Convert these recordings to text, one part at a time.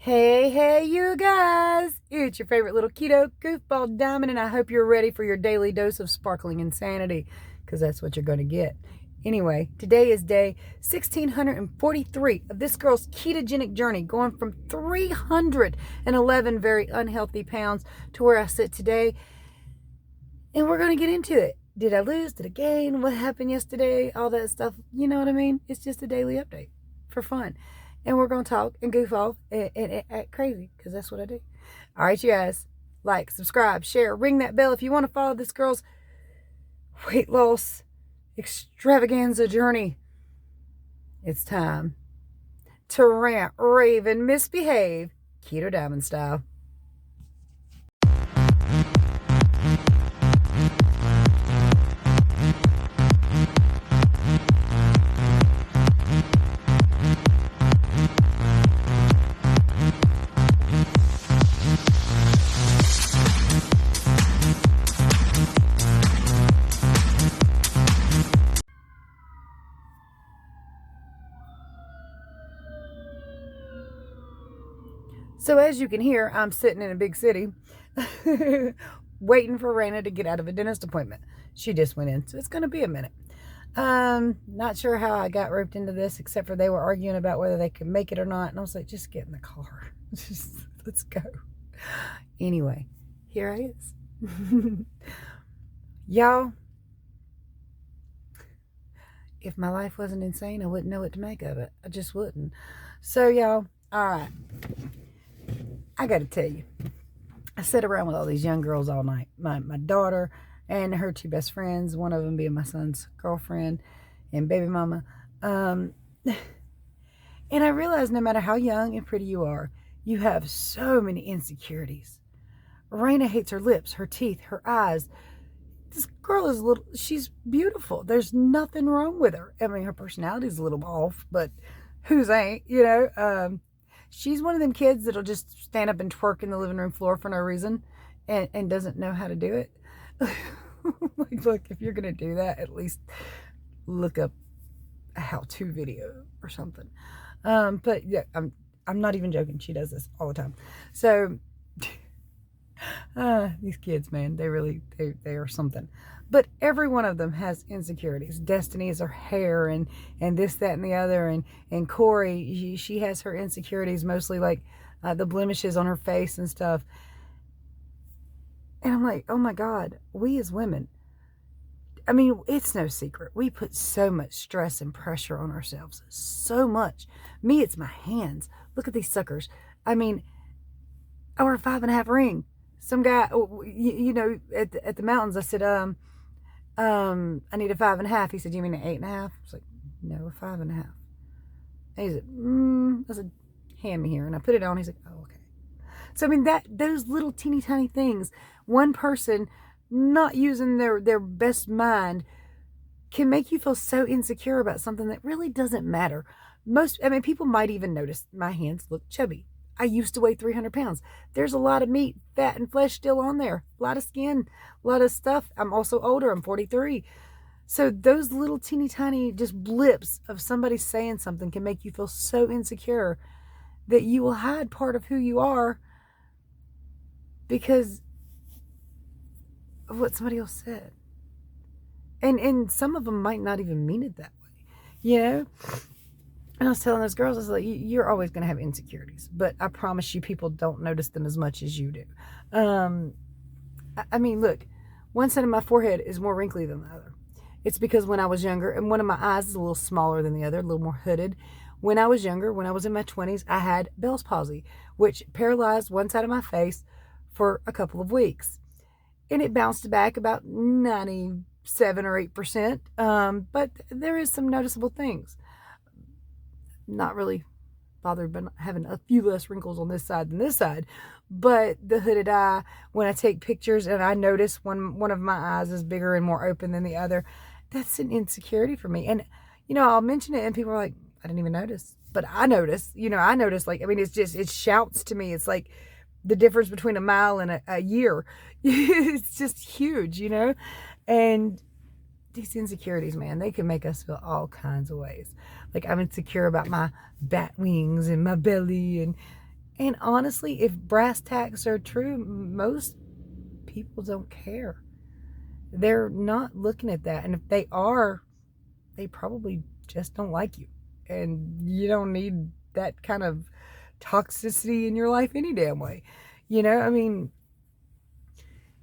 Hey, you guys! It's your favorite little keto goofball diamond, and I hope you're ready for your daily dose of sparkling insanity, because that's what you're going to get. Anyway, today is day 1643 of this girl's ketogenic journey, going from 311 very unhealthy pounds to where I sit today, and we're going to get into it. Did I lose? Did I gain? What happened yesterday? All that stuff. You know what I mean? It's just a daily update for fun. And we're going to talk and goof off and act crazy, because that's what I do. All right, you guys. Like, subscribe, share, ring that bell if you want to follow this girl's weight loss extravaganza journey. It's time to rant, rave, and misbehave keto diamond style. So as you can hear, I'm sitting in a big city waiting for Raina to get out of a dentist appointment. She just went in, so it's going to be a minute. Not sure how I got roped into this, except for they were arguing about whether they could make it or not. And I was like, just get in the car. Let's go. Anyway, here I is. Y'all, if my life wasn't insane, I wouldn't know what to make of it. I just wouldn't. So, y'all, all right. I got to tell you, I sat around with all these young girls all night. My daughter and her two best friends, one of them being my son's girlfriend and baby mama. And I realized no matter how young and pretty you are, you have so many insecurities. Raina hates her lips, her teeth, her eyes. This girl is she's beautiful. There's nothing wrong with her. I mean, her personality is a little off, but whose ain't, you know? She's one of them kids that'll just stand up and twerk in the living room floor for no reason and doesn't know how to do it. Like, look, if you're going to do that, at least look up a how-to video or something. But yeah, I'm not even joking. She does this all the time. So these kids, man, they are something. But every one of them has insecurities. Destiny is her hair and this, that, and the other. And Corey, she has her insecurities, mostly like the blemishes on her face and stuff. And I'm like, oh my God, we as women, I mean, it's no secret. We put so much stress and pressure on ourselves. So much. Me, it's my hands. Look at these suckers. I mean, I wear a 5.5 ring. Some guy, you know, at the mountains, I said, I need a 5.5. He said, you mean an 8.5? I was like, no, a 5.5. And he said, I said, hand me here. And I put it on. He's like, oh, okay. So, I mean, those little teeny tiny things, one person not using their best mind can make you feel so insecure about something that really doesn't matter. People might even notice my hands look chubby. I used to weigh 300 pounds. There's a lot of meat, fat, and flesh still on there. A lot of skin, a lot of stuff. I'm also older. I'm 43. So those little teeny tiny just blips of somebody saying something can make you feel so insecure that you will hide part of who you are because of what somebody else said. And some of them might not even mean it that way, you know? And I was telling those girls, I was like, you're always going to have insecurities, but I promise you people don't notice them as much as you do. I mean, look, one side of my forehead is more wrinkly than the other. It's because when I was younger, and one of my eyes is a little smaller than the other, a little more hooded. When I was younger, when I was in my 20s, I had Bell's palsy, which paralyzed one side of my face for a couple of weeks. And it bounced back about 97 or 8%. But there is some noticeable things. Not really bothered by having a few less wrinkles on this side than this side, but the hooded eye, when I take pictures and I notice when one of my eyes is bigger and more open than the other, that's an insecurity for me. And, you know, I'll mention it and people are like, I didn't even notice, but I notice, like, I mean, it shouts to me. It's like the difference between a mile and a year. It's just huge, you know? And these insecurities, man, they can make us feel all kinds of ways. Like, I'm insecure about my bat wings and my belly, and And honestly, if brass tacks are true, most people don't care. They're not looking at that. And if they are, they probably just don't like you. And you don't need that kind of toxicity in your life any damn way. I mean,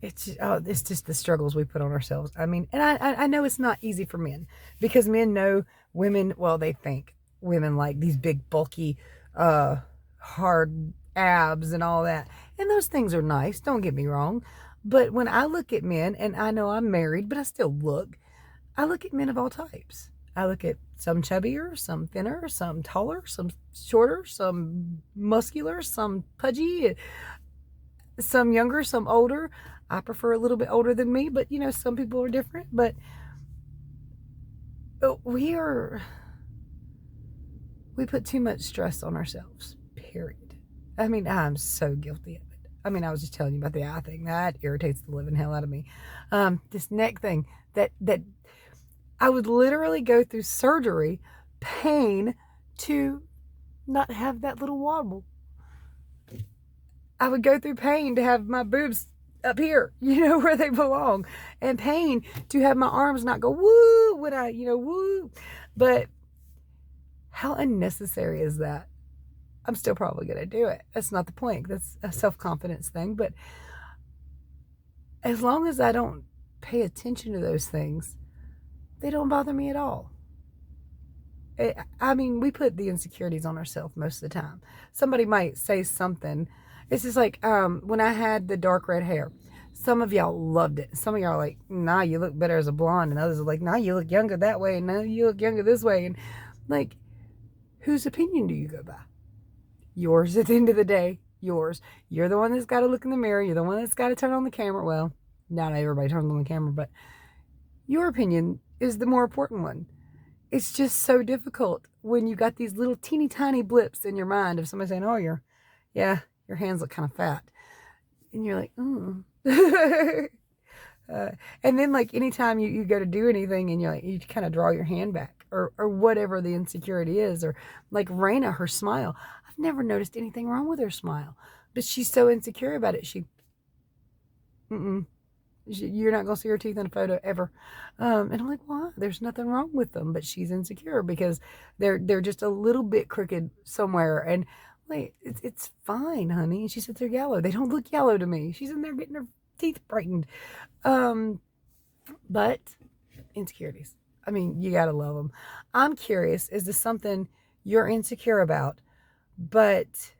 it's just the struggles we put on ourselves. I mean, and I know it's not easy for men, because men know women, well, they think women like these big, bulky, hard abs and all that. And those things are nice, don't get me wrong. But when I look at men, and I know I'm married, but I look at men of all types. I look at some chubbier, some thinner, some taller, some shorter, some muscular, some pudgy, some younger, some older. I prefer a little bit older than me, but some people are different. But we put too much stress on ourselves, period. I mean, I'm so guilty of it. I mean, I was just telling you about the eye thing. That irritates the living hell out of me. This neck thing, that I would literally go through surgery, pain, to not have that little wobble. I would go through pain to have my boobs up here, where they belong, and pain to have my arms not go woo when I, woo. But how unnecessary is that? I'm still probably going to do it. That's not the point. That's a self-confidence thing. But as long as I don't pay attention to those things, they don't bother me at all. I mean, we put the insecurities on ourselves most of the time. Somebody might say something. It's just like when I had the dark red hair. Some of y'all loved it. Some of y'all are like, nah, you look better as a blonde. And others are like, nah, you look younger that way. And now you look younger this way. And like, whose opinion do you go by? Yours at the end of the day. Yours. You're the one that's got to look in the mirror. You're the one that's got to turn on the camera. Well, not everybody turns on the camera, but your opinion is the more important one. It's just so difficult when you got these little teeny tiny blips in your mind of somebody saying, oh, your hands look kind of fat. And you're like, oh. And then like anytime you go to do anything and you're like, you kind of draw your hand back or whatever the insecurity is. Or like Raina, her smile. I've never noticed anything wrong with her smile, but she's so insecure about it. You're not going to see her teeth in a photo ever. And I'm like, why? There's nothing wrong with them, but she's insecure because they're just a little bit crooked somewhere. And wait, it's fine, honey. And she said they're yellow. They don't look yellow to me. She's in there getting her teeth brightened. But insecurities. I mean, you got to love them. I'm curious, is this something you're insecure about, but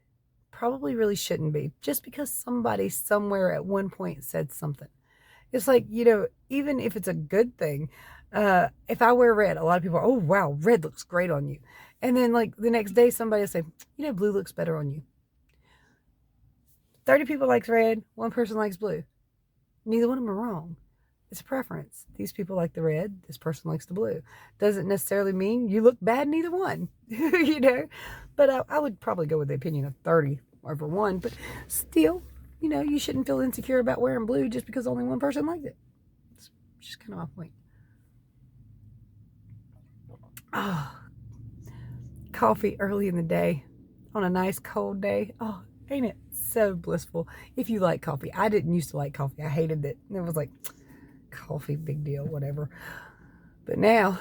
probably really shouldn't be, just because somebody somewhere at one point said something? It's like, even if it's a good thing, if I wear red, a lot of people are, oh, wow, red looks great on you. And then like the next day, somebody will say, blue looks better on you. 30 people likes red. One person likes blue. Neither one of them are wrong. It's a preference. These people like the red. This person likes the blue. Doesn't necessarily mean you look bad in either one, But I would probably go with the opinion of 30 over one. But still, you shouldn't feel insecure about wearing blue just because only one person liked it. It's just kind of my point. Oh, coffee early in the day on a nice cold day. Oh, ain't it so blissful? If you like coffee. I didn't used to like coffee. I hated it. And it was like, coffee, big deal, whatever. But now,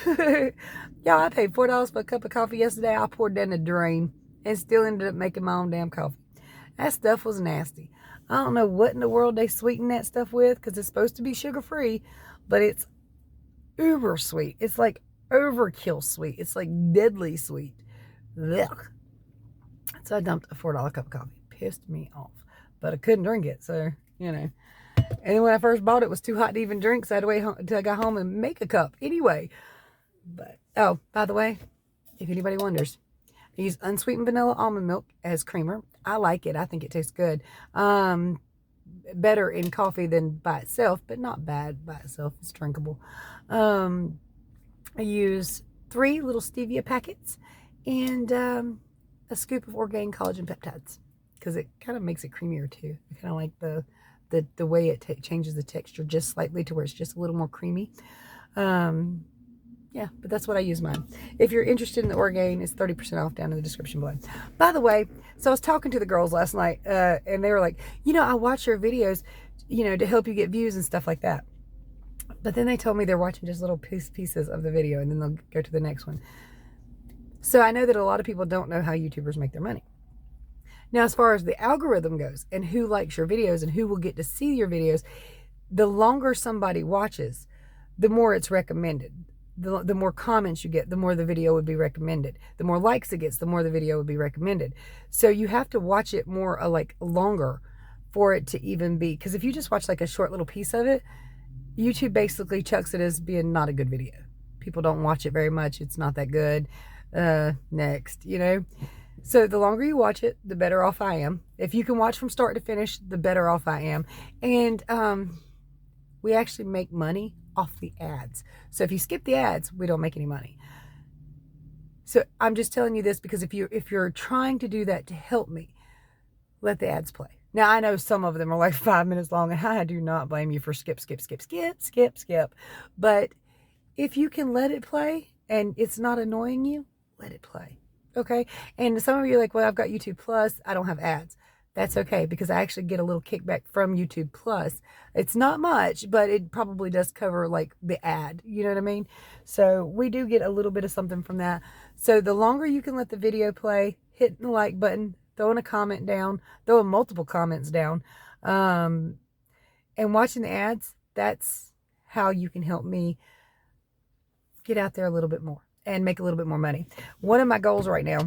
y'all, I paid $4 for a cup of coffee yesterday. I poured down the drain and still ended up making my own damn coffee. That stuff was nasty. I don't know what in the world they sweeten that stuff with, because it's supposed to be sugar-free, but it's uber sweet. It's like overkill sweet. It's like deadly sweet. Ugh. So I dumped a $4 cup of coffee. Pissed me off. But I couldn't drink it, so, And then when I first bought it, it was too hot to even drink, so I had to wait until I got home and make a cup anyway. But, oh, by the way, if anybody wonders, I use unsweetened vanilla almond milk as creamer. I like it. I think it tastes good. Better in coffee than by itself, but not bad by itself. It's drinkable. I use 3 little stevia packets and a scoop of organic collagen peptides, because it kind of makes it creamier too. I kind of like the way it changes the texture just slightly to where it's just a little more creamy. Yeah, but that's what I use mine. If you're interested in the Orgain, it's 30% off down in the description below. By the way, so I was talking to the girls last night, and they were like, I watch your videos, to help you get views and stuff like that. But then they told me they're watching just little pieces of the video, and then they'll go to the next one. So I know that a lot of people don't know how YouTubers make their money. Now, as far as the algorithm goes, and who likes your videos and who will get to see your videos, the longer somebody watches, the more it's recommended. The more comments you get, the more the video would be recommended. The more likes it gets, the more the video would be recommended. So you have to watch it more like longer for it to even be, because if you just watch like a short little piece of it, YouTube basically chucks it as being not a good video. People don't watch it very much. It's not that good. Next, So the longer you watch it, the better off I am. If you can watch from start to finish, the better off I am. And we actually make money off the ads. So if you skip the ads, we don't make any money. So I'm just telling you this because if you're trying to do that to help me, let the ads play. Now I know some of them are like 5 minutes long, and I do not blame you for skip. But if you can let it play and it's not annoying you, let it play. Okay? And some of you are like, well, I've got YouTube Plus, I don't have ads. That's okay, because I actually get a little kickback from YouTube Plus. It's not much, but it probably does cover like the ad. You know what I mean? So we do get a little bit of something from that. So the longer you can let the video play, hitting the like button, throwing a comment down, throwing multiple comments down, and watching the ads, that's how you can help me get out there a little bit more and make a little bit more money. One of my goals right now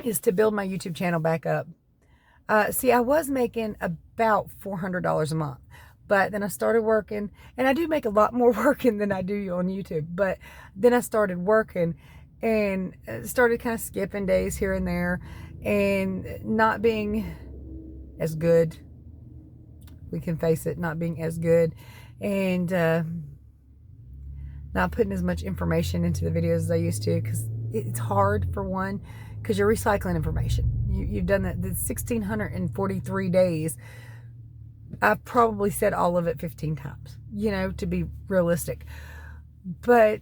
is to build my YouTube channel back up. See, I was making about $400 a month, but then I started working, and I do make a lot more working than I do on YouTube, but then I started working and started kind of skipping days here and there and not being as good. We can face it, not being as good, and not putting as much information into the videos as I used to, because it's hard, for one, because you're recycling information. You've done that. The 1,643 days, I've probably said all of it 15 times, to be realistic. But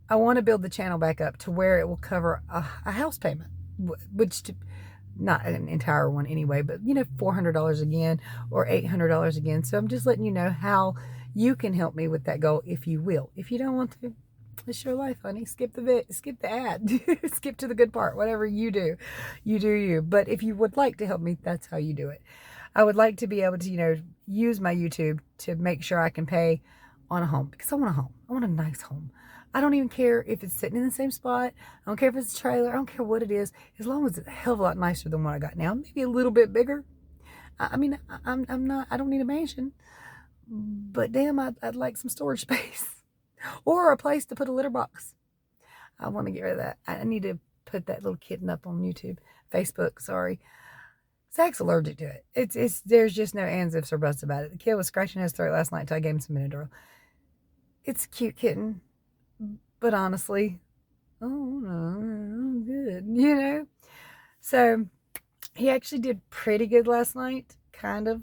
I want to build the channel back up to where it will cover a house payment, which, not an entire one anyway, but, $400 again or $800 again. So I'm just letting you know how you can help me with that goal if you will. If you don't want to, it's your life, honey. Skip the ad. Skip to the good part. Whatever you do, you do you. But if you would like to help me, that's how you do it. I would like to be able to, use my YouTube to make sure I can pay on a home, because I want a home. I want a nice home. I don't even care if it's sitting in the same spot. I don't care if it's a trailer. I don't care what it is, as long as it's a hell of a lot nicer than what I got now. Maybe a little bit bigger. I mean, I don't need a mansion, but damn, I'd like some storage space. Or a place to put a litter box. I want to get rid of that. I need to put that little kitten up on Facebook, sorry. Zach's allergic to it. There's just no ands, ifs, or buts about it. The kid was scratching his throat last night until I gave him some Benadryl. It's a cute kitten, but honestly, oh no, good, So he actually did pretty good last night, kind of.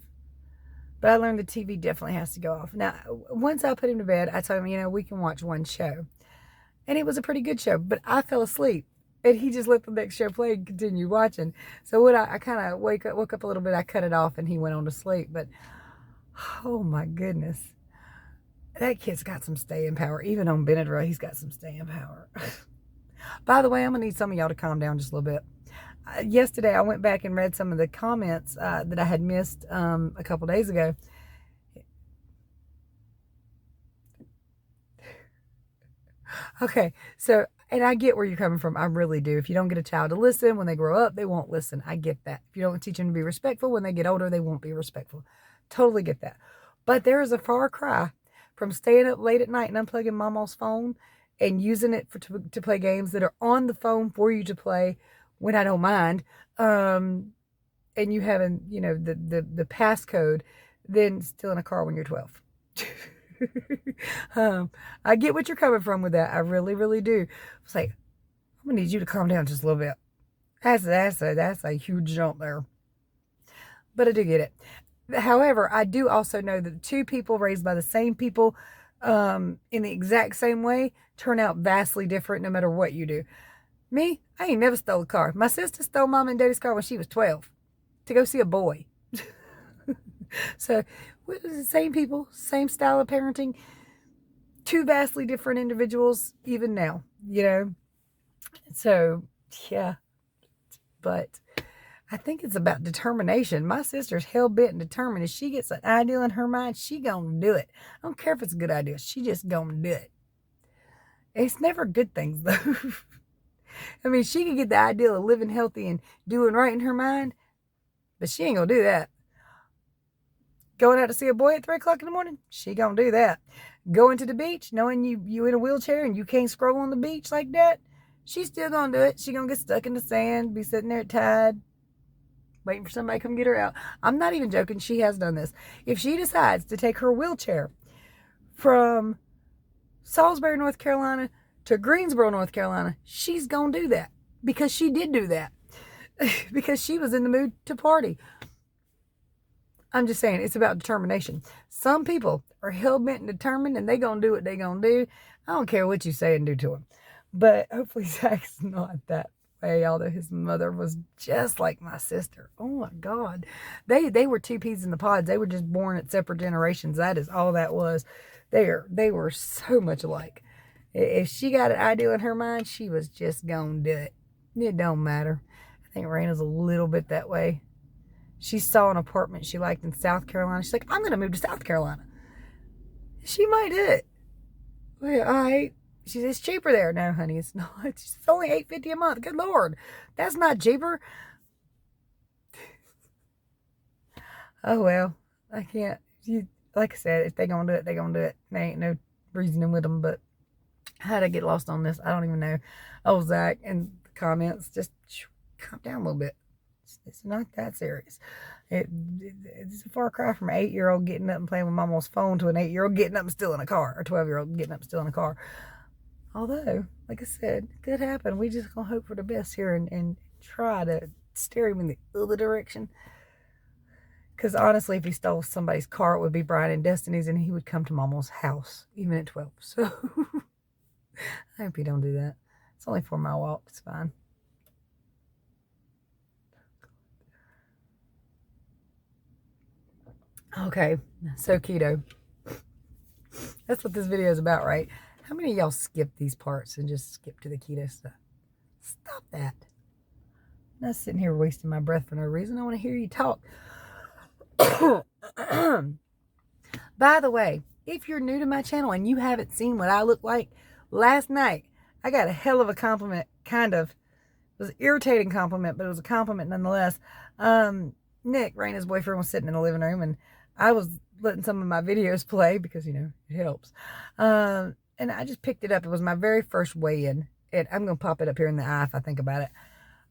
But I learned the TV definitely has to go off. Now, once I put him to bed, I told him, we can watch one show. And it was a pretty good show, but I fell asleep. And he just let the next show play and continued watching. So when I kind of woke up a little bit, I cut it off and he went on to sleep. But, oh my goodness. That kid's got some staying power. Even on Benadryl, he's got some staying power. By the way, I'm going to need some of y'all to calm down just a little bit. Yesterday, I went back and read some of the comments that I had missed a couple days ago. Okay, so, and I get where you're coming from. I really do. If you don't get a child to listen, when they grow up, they won't listen. I get that. If you don't teach them to be respectful, when they get older, they won't be respectful. Totally get that. But there is a far cry from staying up late at night and unplugging mama's phone and using it to play games that are on the phone for you to play, when I don't mind, and you having, the passcode, then still in a car when you're 12. I get what you're coming from with that. I really, really do. It's like, I'm gonna need you to calm down just a little bit. That's a huge jump there. But I do get it. However, I do also know that two people raised by the same people in the exact same way turn out vastly different no matter what you do. Me, I ain't never stole a car. My sister stole mom and daddy's car when she was 12 to go see a boy. So, we're the same people, same style of parenting, two vastly different individuals, even now, you know? So, yeah, but I think it's about determination. My sister's hell-bent and determined. If she gets an idea in her mind, she gonna do it. I don't care if it's a good idea. She just gonna do it. It's never good things, though. I mean, she can get the idea of living healthy and doing right in her mind, but she ain't gonna do that. Going out to see a boy at 3 o'clock in the morning, she gonna do that. Going to the beach, knowing you in a wheelchair and you can't scroll on the beach like that, she's still gonna do it. She gonna get stuck in the sand, be sitting there tired, waiting for somebody to come get her out. I'm not even joking. She has done this. If she decides to take her wheelchair from Salisbury, North Carolina to Greensboro, North Carolina, she's gonna do that because she did do that because she was in the mood to party. I'm just saying, it's about determination. Some people are hell-bent and determined, and they gonna do what they gonna do. I don't care what you say and do to them. But hopefully Zach's not that way, although his mother was just like my sister. Oh, my God. They were two peas in the pods. They were just born at separate generations. That is all that was. They were so much alike. If she got an idea in her mind, she was just gonna do it. It don't matter. I think Raina's a little bit that way. She saw an apartment she liked in South Carolina. She's like, I'm going to move to South Carolina. She might do it. Well, all right. She says, it's cheaper there. No, honey, it's not. It's only $8.50 a month. Good Lord. That's not cheaper. Oh, well. I can't. Like I said, if they're going to do it, they're going to do it. There ain't no reasoning with them. But how did I get lost on this? I don't even know. Oh, Zach, in the comments, just calm down a little bit. It's not that serious. It's a far cry from an 8-year-old getting up and playing with mama's phone to an 8-year-old getting up and still in a car, or 12-year-old getting up and still in a car. Although, like I said, it could happen. We just gonna hope for the best here and try to steer him in the other direction. Because honestly, if he stole somebody's car, it would be Brian and Destiny's, and he would come to mama's house, even at 12. So, I hope he don't do that. It's only a 4-mile walk. It's fine. Okay, so keto. That's what this video is about, right? How many of y'all skip these parts and just skip to the keto stuff? Stop that. I'm not sitting here wasting my breath for no reason. I want to hear you talk. By the way, if you're new to my channel and you haven't seen what I look like, last night I got a hell of a compliment, kind of. It was an irritating compliment, but it was a compliment nonetheless. Nick, Raina's boyfriend, was sitting in the living room, and I was letting some of my videos play because, you know, it helps. And I just picked it up. It was my very first weigh-in. I'm going to pop it up here in the eye if I think about it.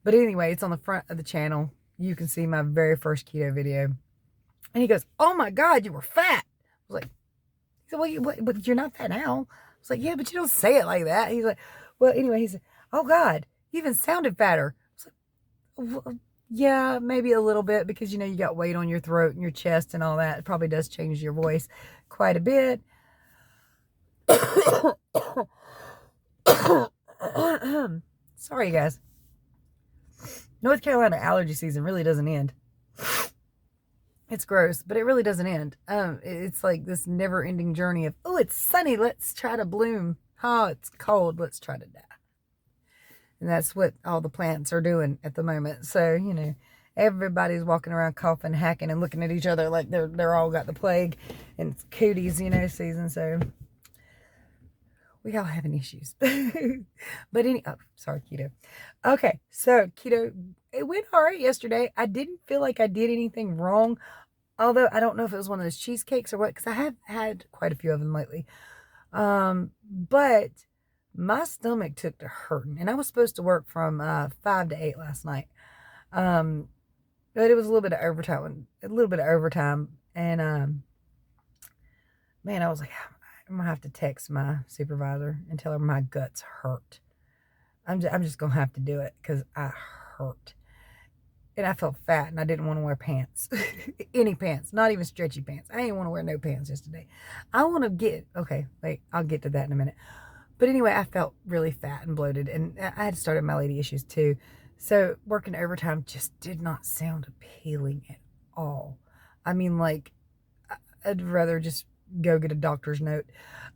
But anyway, it's on the front of the channel. You can see my very first keto video. And he goes, oh my God, you were fat. I was like, he said, well, but you're not fat now. I was like, yeah, but you don't say it like that. He's like, well, anyway, he said, oh God, you even sounded fatter. I was like, well, yeah, maybe a little bit because, you know, you got weight on your throat and your chest and all that. It probably does change your voice quite a bit. Sorry, guys. North Carolina allergy season really doesn't end. It's gross, but it really doesn't end. It's like this never-ending journey of, oh, it's sunny, let's try to bloom. Oh, it's cold, let's try to die. And that's what all the plants are doing at the moment. So, you know, everybody's walking around coughing, hacking, and looking at each other like they're all got the plague. And it's cooties, you know, season. So we all having issues. But sorry, keto. Okay, so keto, it went all right yesterday. I didn't feel like I did anything wrong. Although I don't know if it was one of those cheesecakes or what, because I have had quite a few of them lately. But my stomach took to hurting, and I was supposed to work from 5 to 8 last night. But it was a little bit of overtime, and man, I was like, I'm gonna have to text my supervisor and tell her my guts hurt. I'm just gonna have to do it because I hurt. and I felt fat, and I didn't want to wear pants. Any pants, not even stretchy pants. I didn't want to wear no pants yesterday. I want to okay, wait, I'll get to that in a minute. But anyway, I felt really fat and bloated, and I had started my lady issues too. So working overtime just did not sound appealing at all. I mean, like, I'd rather just go get a doctor's note.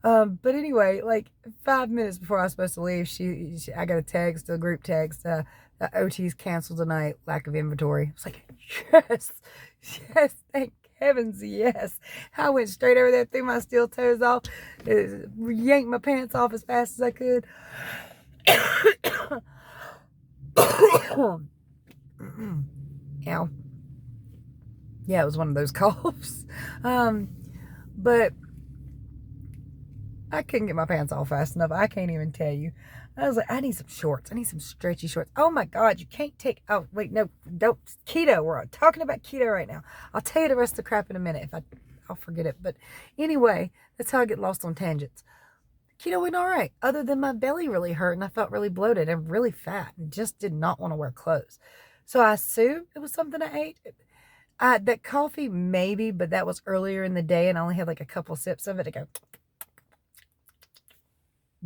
But anyway, like 5 minutes before I was supposed to leave, I got a group text, OT's canceled tonight, lack of inventory. I was like, yes, yes, thank heavens, yes. I went straight over there, threw my steel toes off, yanked my pants off as fast as I could. Ow. Yeah, it was one of those coughs. But I couldn't get my pants off fast enough. I can't even tell you. I was like, I need some shorts. I need some stretchy shorts. Oh my God, you can't take, oh wait, no, don't, keto. We're talking about keto right now. I'll tell you the rest of the crap in a minute I'll forget it. But anyway, that's how I get lost on tangents. Keto went all right, other than my belly really hurt and I felt really bloated and really fat and just did not want to wear clothes. So I assumed it was something I ate. That coffee, maybe, but that was earlier in the day and I only had like a couple sips of it to go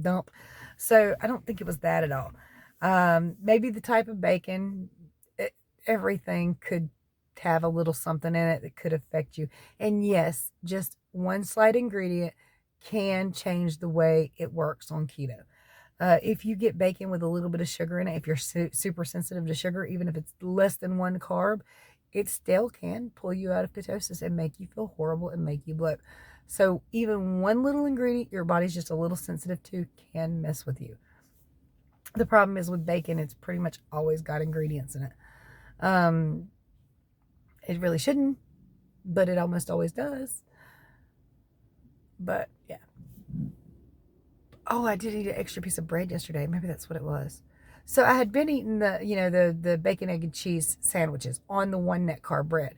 dump. So I don't think it was that at all. Maybe the type of bacon, everything could have a little something in it that could affect you. And yes, just one slight ingredient can change the way it works on keto. If you get bacon with a little bit of sugar in it, if you're super sensitive to sugar, even if it's less than 1 carb, it still can pull you out of ketosis and make you feel horrible and make you bloat. So even one little ingredient your body's just a little sensitive to can mess with you. The problem is with bacon, it's pretty much always got ingredients in it. It really shouldn't, but it almost always does. But yeah. Oh, I did eat an extra piece of bread yesterday. Maybe that's what it was. So I had been eating the bacon, egg, and cheese sandwiches on the 1 net carb bread.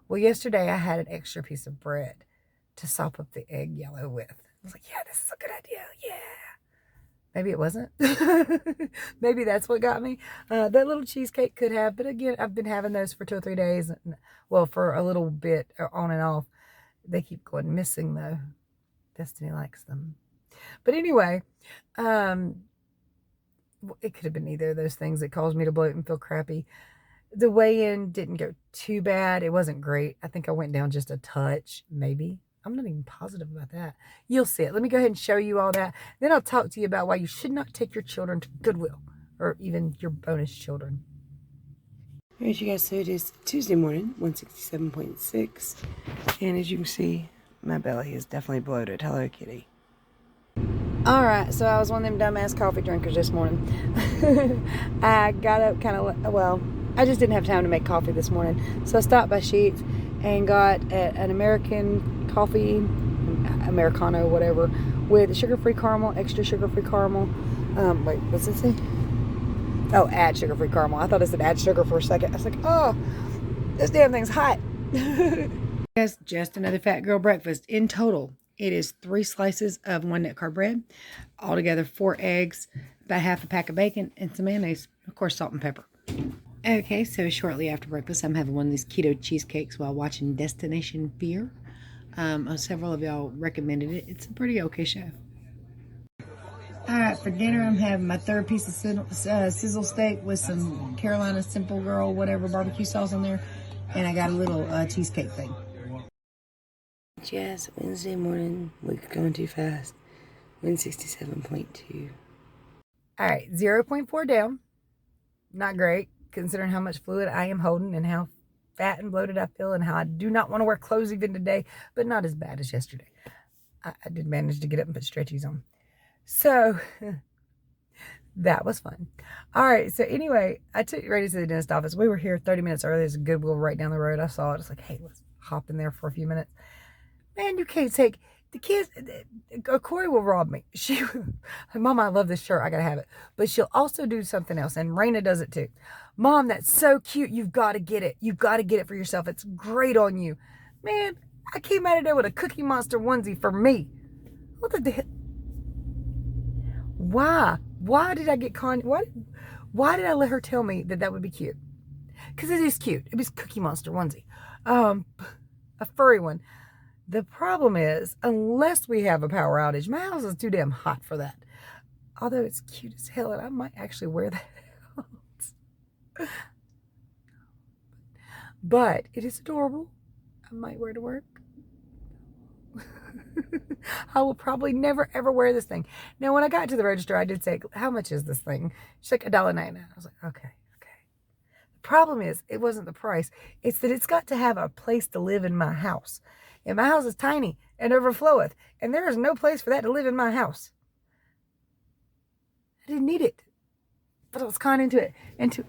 Well, yesterday I had an extra piece of bread to sop up the egg yellow with. I was like, yeah, this is a good idea. Yeah. Maybe it wasn't. Maybe that's what got me. That little cheesecake could have, but again, I've been having those for 2 or 3 days. Well, for a little bit on and off. They keep going missing though. Destiny likes them. But anyway, it could have been either of those things that caused me to bloat and feel crappy. The weigh-in didn't go too bad. It wasn't great. I think I went down just a touch, maybe. I'm not even positive about that. You'll see it. Let me go ahead and show you all that. Then I'll talk to you about why you should not take your children to Goodwill or even your bonus children. All right, you guys, so it is Tuesday morning, 167.6. And as you can see, my belly is definitely bloated. Hello, kitty. All right, so I was one of them dumbass coffee drinkers this morning. I got up I just didn't have time to make coffee this morning. So I stopped by Sheetz and got an American coffee, Americano, whatever, with sugar-free caramel, extra sugar-free caramel. Wait, what's it say? Oh, add sugar-free caramel. I thought it said add sugar for a second. I was like, oh, this damn thing's hot. Yes, just another fat girl breakfast. In total, it is 3 slices of 1 net carb bread, altogether 4 eggs, about half a pack of bacon, and some mayonnaise, of course, salt and pepper. Okay, so shortly after breakfast, I'm having one of these keto cheesecakes while watching Destination Fear. Several of y'all recommended it. It's a pretty okay show. All right, for dinner, I'm having my 3rd piece of sizzle steak with some Carolina Simple Girl, whatever, barbecue sauce on there, and I got a little cheesecake thing. Yes, Wednesday morning, week's going too fast. 167.2. All right, 0.4 down. Not great, considering how much fluid I am holding and how fat and bloated I feel and how I do not want to wear clothes even today, but not as bad as yesterday. I did manage to get up and put stretchies on. So that was fun. All right, so anyway, I took Randy to the dentist office. We were here 30 minutes early. There's a Goodwill right down the road. I saw it. I was like, hey, let's hop in there for a few minutes. Man, you can't take the kids. Corey will rob me. Mama, I love this shirt. I got to have it. But she'll also do something else. And Raina does it too. Mom, that's so cute. You've got to get it. You've got to get it for yourself. It's great on you. Man, I came out of there with a Cookie Monster onesie for me. What the hell? Why? Why did I get Why did I let her tell me that would be cute? because it is cute. It was Cookie Monster onesie, a furry one. The problem is, unless we have a power outage, my house is too damn hot for that. Although it's cute as hell, and I might actually wear that out. But it is adorable. I might wear it to work. I will probably never ever wear this thing. Now, when I got to the register, I did say, how much is this thing? She's like, $1.99. I was like, okay. The problem is, it wasn't the price. It's that it's got to have a place to live in my house. And my house is tiny and overfloweth. And there is no place for that to live in my house. I didn't need it. But I was caught into it. Into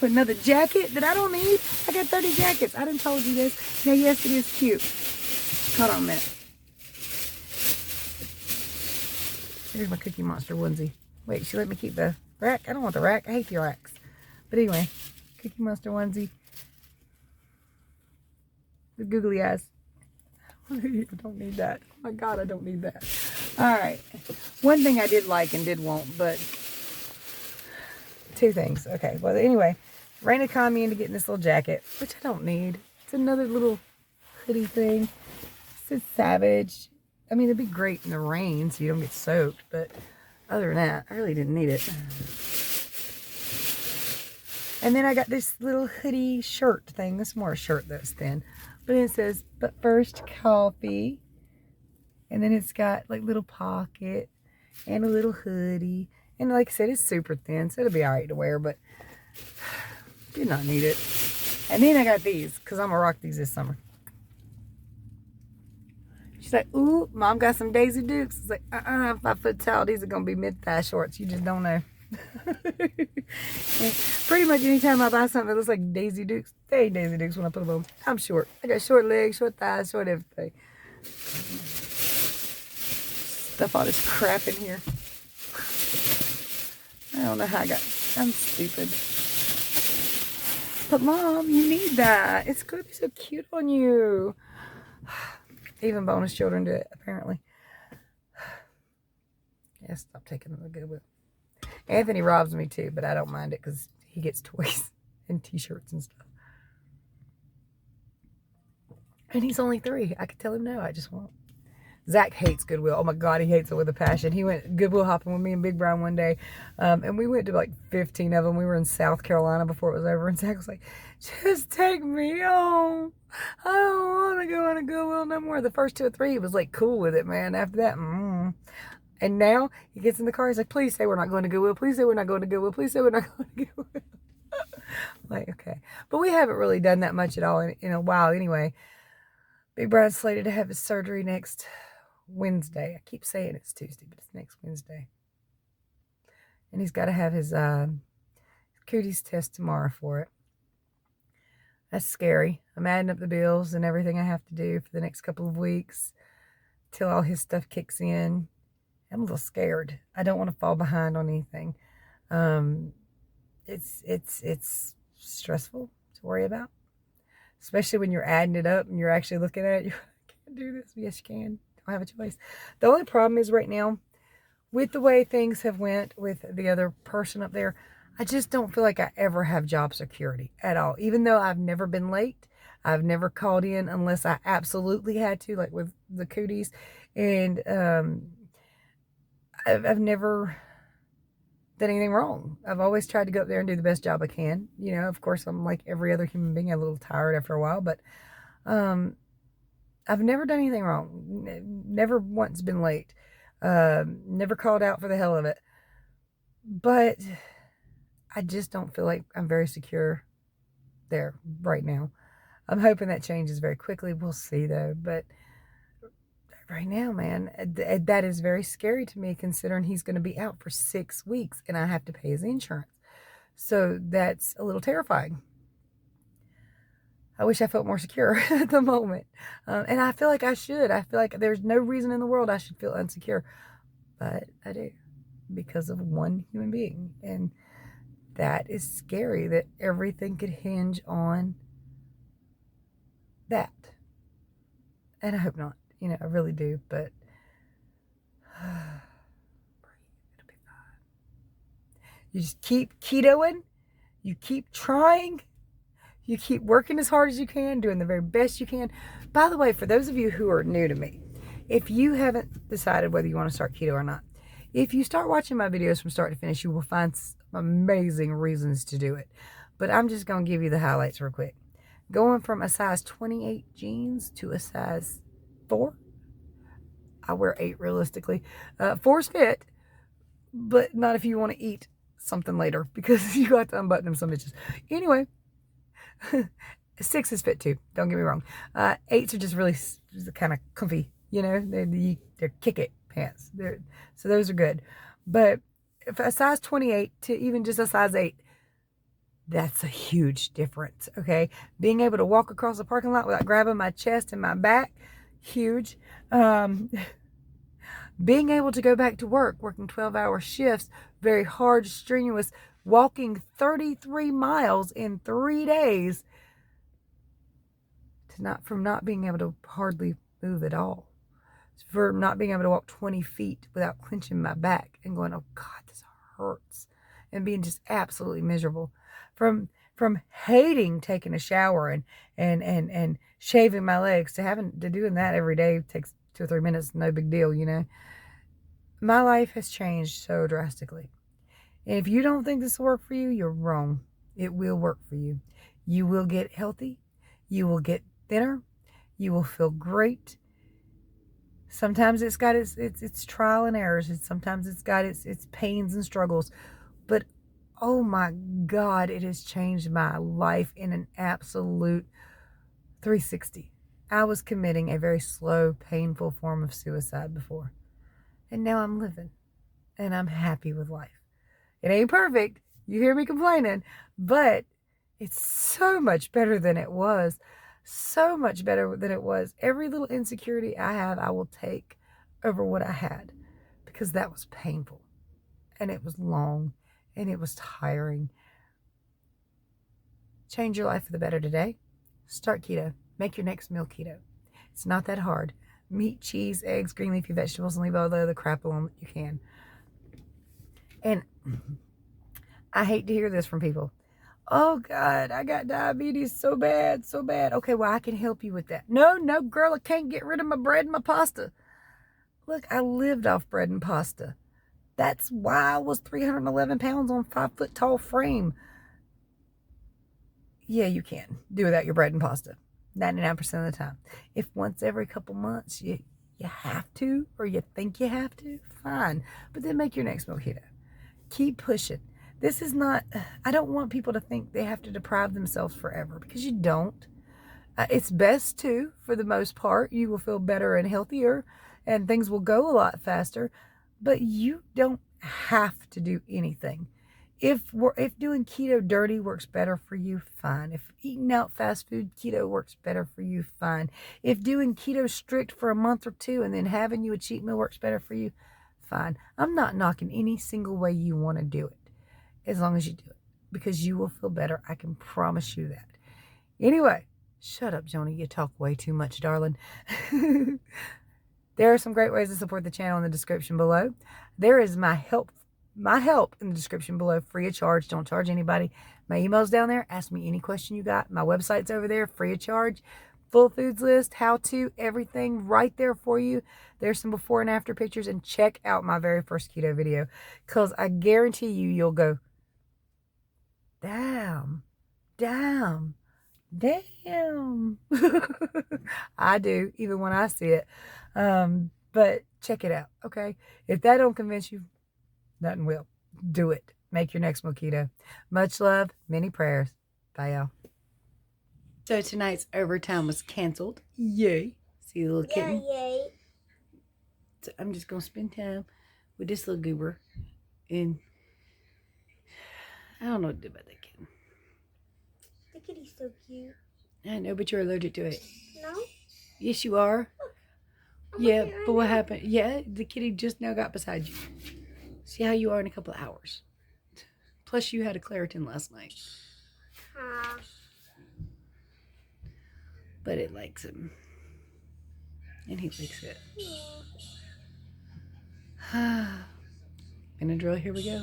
another jacket that I don't need. I got 30 jackets. I done told you this. Now, yes, it is cute. Hold on a minute. Here's my Cookie Monster onesie. Wait, she let me keep the rack? I don't want the rack. I hate the racks. But anyway, Cookie Monster onesie. With googly eyes. I don't need that. Oh my God, I don't need that. Alright. One thing I did like and did want, but two things. Okay, well anyway, Raina conned me into getting this little jacket, which I don't need. It's another little hoodie thing. It says Savage. I mean, it'd be great in the rain so you don't get soaked, but other than that, I really didn't need it. And then I got this little hoodie shirt thing. This is more a shirt that's thin. But it says, but first coffee. And then it's got like little pocket and a little hoodie. And like I said, it's super thin, so it'll be alright to wear, but did not need it. And then I got these, because I'm going to rock these this summer. She's like, ooh, Mom got some Daisy Dukes. It's like, 5 foot tall. These are going to be mid-thigh shorts. You just don't know. Pretty much anytime I buy something that looks like Daisy Dukes, they ain't Daisy Dukes when I put them on. I'm short. I got short legs, short thighs, short everything. Stuff all this crap in here. I don't know how I'm stupid. But Mom, you need that. It's going to be so cute on you. Even bonus children do it, apparently. Yeah, stop taking them to Goodwill. Anthony robs me too, but I don't mind it because he gets toys and t-shirts and stuff. And he's only 3. I could tell him no, I just won't. Zach hates Goodwill. Oh my God, he hates it with a passion. He went Goodwill hopping with me and Big Brown one day. And we went to like 15 of them. We were in South Carolina before it was over. And Zach was like, just take me home. I don't want to go on a Goodwill no more. The first 2 or 3, he was like cool with it, man. After that, And now he gets in the car. He's like, please say we're not going to Goodwill. Please say we're not going to Goodwill. Please say we're not going to Goodwill. Like, okay. But we haven't really done that much at all in a while anyway. Big Brown's slated to have his surgery next Wednesday. I keep saying it's Tuesday, but it's next Wednesday. And he's got to have his cooties test tomorrow for it. That's scary. I'm adding up the bills and everything I have to do for the next couple of weeks till all his stuff kicks in. I'm a little scared. I don't want to fall behind on anything. It's stressful to worry about, especially when you're adding it up and you're actually looking at it. I can't do this. Yes, you can. Don't have a choice. The only problem is right now, with the way things have went with the other person up there, I just don't feel like I ever have job security at all. Even though I've never been late, I've never called in unless I absolutely had to, like with the cooties, and I've never done anything wrong. I've always tried to go up there and do the best job I can. You know, of course, I'm like every other human being, a little tired after a while, but I've never done anything wrong. Never once been late. Never called out for the hell of it. But I just don't feel like I'm very secure there right now. I'm hoping that changes very quickly. We'll see, though. But right now, man, that is very scary to me, considering he's going to be out for 6 weeks and I have to pay his insurance. So that's a little terrifying. I wish I felt more secure at the moment. And I feel like I should. I feel like there's no reason in the world I should feel unsecure. But I do, because of one human being. And that is scary, that everything could hinge on that. And I hope not. You know, I really do. But it'll be fine. You just keep ketoing. You keep trying. You keep working as hard as you can, doing the very best you can. By the way, for those of you who are new to me, if you haven't decided whether you want to start keto or not, if you start watching my videos from start to finish, you will find amazing reasons to do it. But I'm just going to give you the highlights real quick. Going from a size 28 jeans to a size 4. I wear 8 realistically. 4's fit, but not if you want to eat something later, because you got to unbutton them some bitches. Anyway, 6 is fit too. Don't get me wrong. 8s are just really kind of comfy. You know, they're kick-it pants. So those are good. But if a size 28 to even just a size 8, that's a huge difference. Okay, being able to walk across the parking lot without grabbing my chest and my back, huge. Being able to go back to work, working 12-hour shifts, very hard, strenuous, walking 33 miles in 3 days, from not being able to hardly move at all, for not being able to walk 20 feet without clenching my back and going, oh God, this hurts, and being just absolutely miserable, from hating taking a shower and shaving my legs to having to doing that every day. It takes 2 or 3 minutes, no big deal, you know. My life has changed so drastically. And if you don't think this will work for you, you're wrong. It will work for you. You will get healthy. You will get thinner. You will feel great. Sometimes it's got its trial and errors. Sometimes it's got its pains and struggles. But oh my God, it has changed my life in an absolute 360. I was committing a very slow, painful form of suicide before. And now I'm living. And I'm happy with life. It ain't perfect. You hear me complaining. But it's so much better than it was. So much better than it was. Every little insecurity I have, I will take over what I had. Because that was painful. And it was long. And it was tiring. Change your life for the better today. Start keto. Make your next meal keto. It's not that hard. Meat, cheese, eggs, green leafy vegetables, and leave all the other crap alone that you can. And I hate to hear this from people. Oh God, I got diabetes so bad, so bad. Okay, well, I can help you with that. No, girl, I can't get rid of my bread and my pasta. Look, I lived off bread and pasta. That's why I was 311 pounds on 5-foot tall frame. Yeah, you can do without your bread and pasta 99% of the time. If once every couple months you have to, or you think you have to, fine. But then make your next meal keto. Keep pushing. This is not, I don't want people to think they have to deprive themselves forever, because you don't. It's best to, for the most part. You will feel better and healthier, and things will go a lot faster, but you don't have to do anything. If doing keto dirty works better for you, fine. If eating out fast food keto works better for you, fine. If doing keto strict for a month or 2 and then having you a cheat meal works better for you, fine. I'm not knocking any single way you want to do it, as long as you do it, because you will feel better. I can promise you that. Anyway, shut up, Joni. You talk way too much, darling. There are some great ways to support the channel in the description below. There is my help in the description below, free of charge. Don't charge anybody. My email's down there. Ask me any question you got. My website's over there, free of charge. Full foods list, how to, everything right there for you. There's some before and after pictures, and check out my very first keto video, because I guarantee you'll go, damn. I do, even when I see it. But check it out, okay? If that don't convince you, nothing will. Do it. Make your next meal keto. Much love, many prayers. Bye, y'all. So tonight's overtime was canceled. Yay. See the little kitten? Yay. So I'm just going to spend time with this little goober. And I don't know what to do about that kitten. The kitty's so cute. I know, but you're allergic to it. No? Yes, you are. Yeah, but what happened? Yeah, the kitty just now got beside you. See how you are in a couple of hours. Plus, you had a Claritin last night. But it likes him. And he likes it. Benadryl, here we go.